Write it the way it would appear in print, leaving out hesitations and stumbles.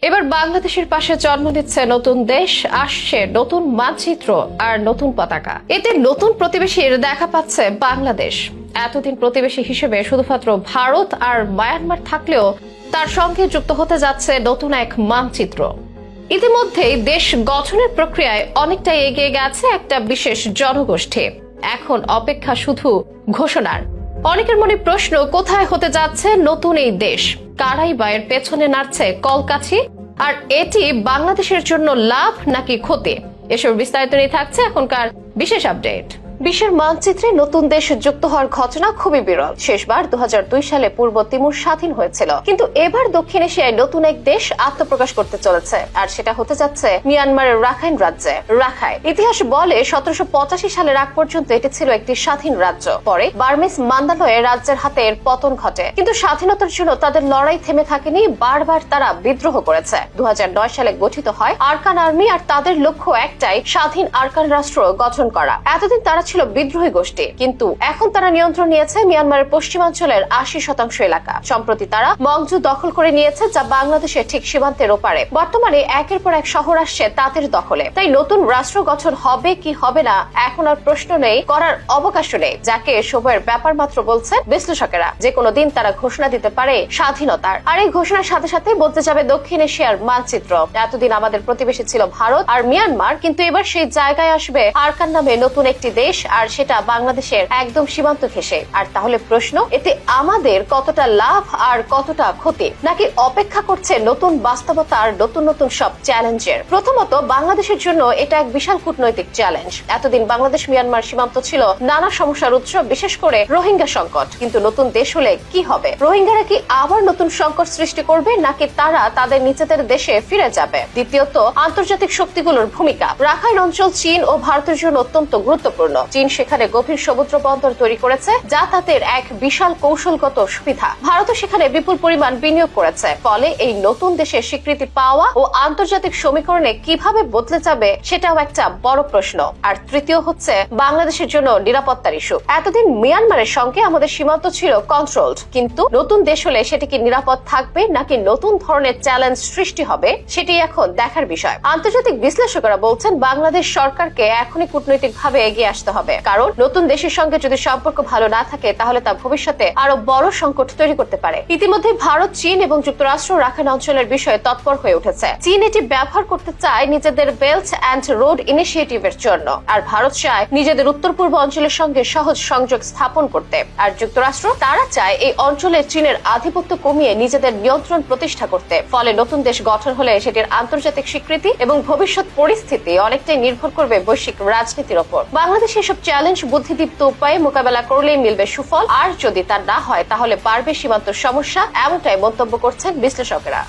এবার বাংলাদেশের পাশে জন্ম নিচ্ছে নতুন দেশ, আসছে নতুন মানচিত্র আর নতুন পতাকা। এতে নতুন প্রতিবেশীর দেখা পাচ্ছে বাংলাদেশ। এতদিন প্রতিবেশী হিসেবে শুধুমাত্র ভারত আর মায়ানমার থাকলেও তার সঙ্গে যুক্ত হতে যাচ্ছে নতুন এক মানচিত্র। ইতিমধ্যেই দেশ গঠনের প্রক্রিয়ায় অনেকটাই এগিয়ে গেছে একটা বিশেষ জনগোষ্ঠী। এখন অপেক্ষা শুধু ঘোষণার। অনেকের মনে প্রশ্ন, কোথায় হতে যাচ্ছে নতুন এই দেশ? কারাই বা এর পেছনে নাড়ছে কলকাঠি? আর এটি বাংলাদেশের জন্য লাভ নাকি ক্ষতি? এসব বিস্তারিত নিয়ে থাকছে এখনকার বিশেষ আপডেট। বিশ্বের মানচিত্রে নতুন দেশ যুক্ত হওয়ার ঘটনা খুবই বিরল। শেষবার 2002 সালে পূর্ব তিমুর স্বাধীন হয়েছিল, কিন্তু এবার দক্ষিণ এশিয়ায় নতুন এক দেশ আত্মপ্রকাশ করতে চলেছে, আর সেটা হতে যাচ্ছে মিয়ানমারের রাখাইন রাজ্যে। রাখাইন ইতিহাস বলে 1785 সালের আগ পর্যন্ত এটি ছিল একটি স্বাধীন রাজ্য। পরে বার্মিজ মান্দালয়ে রাজ্যের হাতে এর পতন ঘটে, কিন্তু স্বাধীনতার জন্য তাদের লড়াই থেমে থাকেনি। বারবার তারা বিদ্রোহ করেছে। 2009 সালে গঠিত হয় আরকান আর্মি, আর তাদের লক্ষ্য একটাই, স্বাধীন আরকান রাষ্ট্র গঠন করা। এতদিন তারা ছিল বিদ্রোহী গোষ্ঠী, কিন্তু এখন তারা নিয়ন্ত্রণ নিয়েছে মিয়ানমারের পশ্চিমাঞ্চলের 80% এলাকা। সম্প্রতি তারা মংজু দখল করে নিয়েছে, যা বাংলাদেশের ঠিক সীমান্তের ওপারে। বর্তমানে একের পর এক শহর আসছে তাদের দখলে। তাই নতুন রাষ্ট্র গঠন হবে কি হবে না এখন আর প্রশ্ন নেই, করার অবকাশ নেই। যাকে সময়ের ব্যাপার মাত্র বলছেন বিশ্লেষকেরা। যে কোনো দিন তারা ঘোষণা দিতে পারে স্বাধীনতার, আর এই ঘোষণার সাথে সাথে বলতে যাবে দক্ষিণ এশিয়ার মানচিত্র। এতদিন আমাদের প্রতিবেশী ছিল ভারত আর মিয়ানমার, কিন্তু এবার সেই জায়গায় আসবে আরকান নামে নতুন একটি দেশ, আর সেটা বাংলাদেশের একদম সীমান্ত ঘেঁষে। আর তাহলে প্রশ্ন, এতে আমাদের কতটা লাভ আর কতটা ক্ষতি? নাকি অপেক্ষা করছে নতুন বাস্তবতা আর নতুন নতুন সব চ্যালেঞ্জের? প্রথমত, বাংলাদেশের জন্য এটা এক বিশাল কূটনৈতিক চ্যালেঞ্জ। এতদিন বাংলাদেশ মিয়ানমার সীমান্ত ছিল নানা সমস্যার উৎস, বিশেষ করে রোহিঙ্গা সংকট। কিন্তু নতুন দেশ হলে কি হবে? রোহিঙ্গারা কি আবার নতুন সংকট সৃষ্টি করবে, নাকি তারা তাদের নিজেদের দেশে ফিরে যাবে? দ্বিতীয়ত, আন্তর্জাতিক শক্তিগুলোর ভূমিকা। রাখাইন অঞ্চল চীন ও ভারতের জন্য অত্যন্ত গুরুত্বপূর্ণ। চীন সেখানে গভীর সমুদ্র বন্দর তৈরি করেছে, যা তাদের এক বিশাল কৌশলগত সুবিধা। ভারতও সেখানে বিপুল পরিমাণ বিনিয়োগ করেছে। ফলে এই নতুন দেশের স্বীকৃতি পাওয়া ও আন্তর্জাতিক সমীকরণে কিভাবে বদলে যাবে, সেটাও একটা বড় প্রশ্ন। আর তৃতীয় হচ্ছে বাংলাদেশের জন্য নিরাপত্তার ইস্যু। এতদিন মিয়ানমারের সঙ্গে আমাদের সীমান্ত ছিল কন্ট্রোলড, কিন্তু নতুন দেশ হলে সেটি কি নিরাপদ থাকবে, নাকি নতুন ধরনের চ্যালেঞ্জ সৃষ্টি হবে, সেটি এখন দেখার বিষয়। আন্তর্জাতিক বিশ্লেষকরা বলছেন, বাংলাদেশ সরকারকে এখনই কূটনৈতিকভাবে এগিয়ে আসতে হবে, কারণ নতুন দেশের সঙ্গে যদি সম্পর্ক ভালো না থাকে তাহলে তা ভবিষ্যতে আরো বড় সংকট তৈরি করতে পারে। ইতিমধ্যে ভারত, চীন এবং যুক্তরাষ্ট্র রাখাইন অঞ্চলের বিষয়ে তৎপর হয়ে উঠেছে। চীন এটি ব্যবহার করতে চায় নিজেদের বেল্ট অ্যান্ড রোড ইনিশিয়েটিভের জন্য, আর ভারত চায় নিজেদের উত্তর পূর্ব অঞ্চলের সঙ্গে সহজ সংযোগ স্থাপন করতে। আর যুক্তরাষ্ট্র, তারা চায় এই অঞ্চলে চীনের আধিপত্য কমিয়ে নিজেদের নিয়ন্ত্রণ প্রতিষ্ঠা করতে। ফলে নতুন দেশ গঠন হলে সেটির আন্তর্জাতিক স্বীকৃতি এবং ভবিষ্যৎ পরিস্থিতি অনেকটাই নির্ভর করবে বৈশ্বিক রাজনীতির ওপর। বাংলাদেশ এসব চ্যালেঞ্জ বুদ্ধিদীপ্ত উপায়ে মোকাবেলা করলেই মিলবে সুফল, আর যদি তা না হয় তাহলে বাড়বে সীমান্ত সমস্যা। এমনটাই মন্তব্য করছেন বিশ্লেষকেরা।